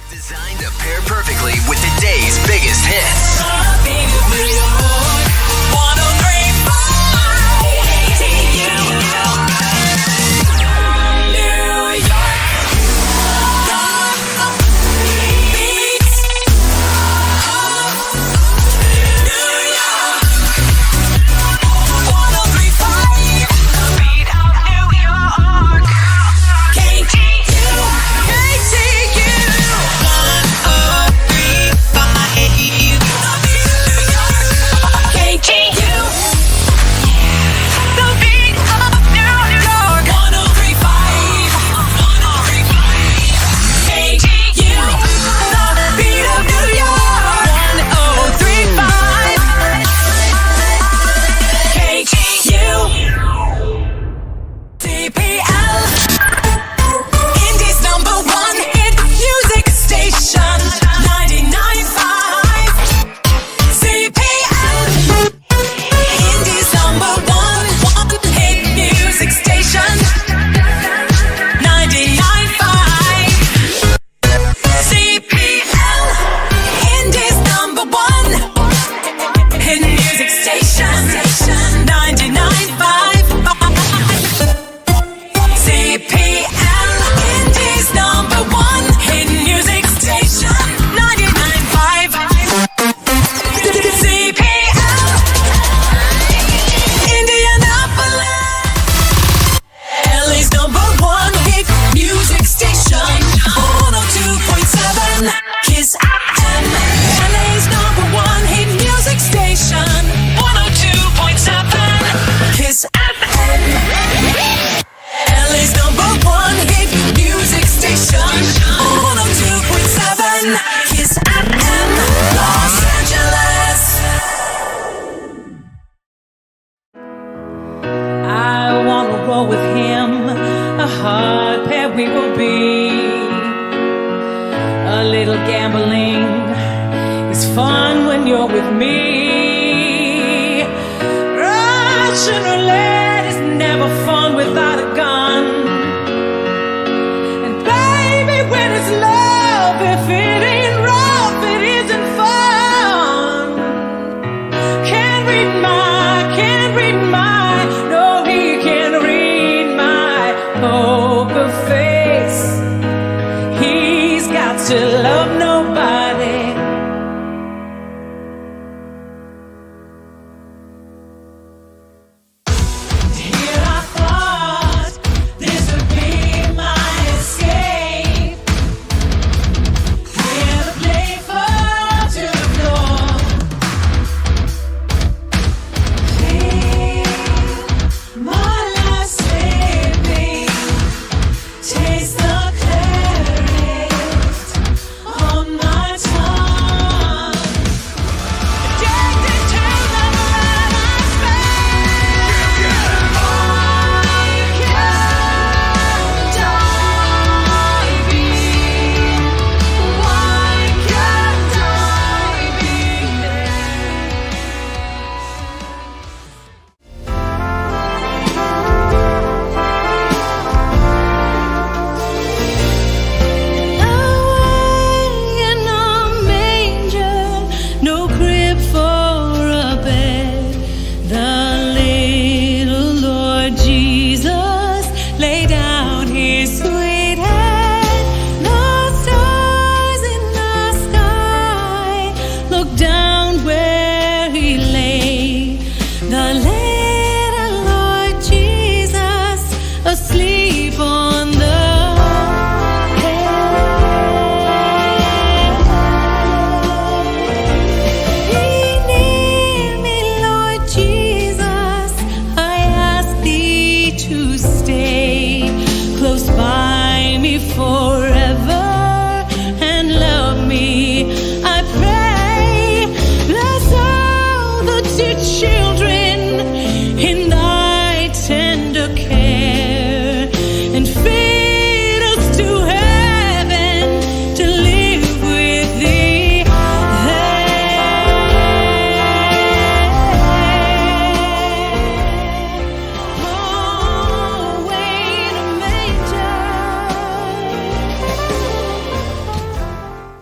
Designed to pair perfectly with the day's biggest hits. With him, a hard pair we will be. A little gambling is fun when you're with me. Russian roulette is never fun without a gun. And baby, when it's love, if it ain't rough, it isn't fun. Can't read my, no, he can't read my poker face. He's got to love nobody. Here I thought this would be my escape. Here to play fall to the floor. Feel my life slipping. Taste the claret on my tongue. Addicted to the blood I spend. Why can't I be? Why can't I be away in a manger, no crib for a bed. The little Lord Jesus lay down his sweet head. The stars in the sky look down where he lay. The little Lord Jesus asleep on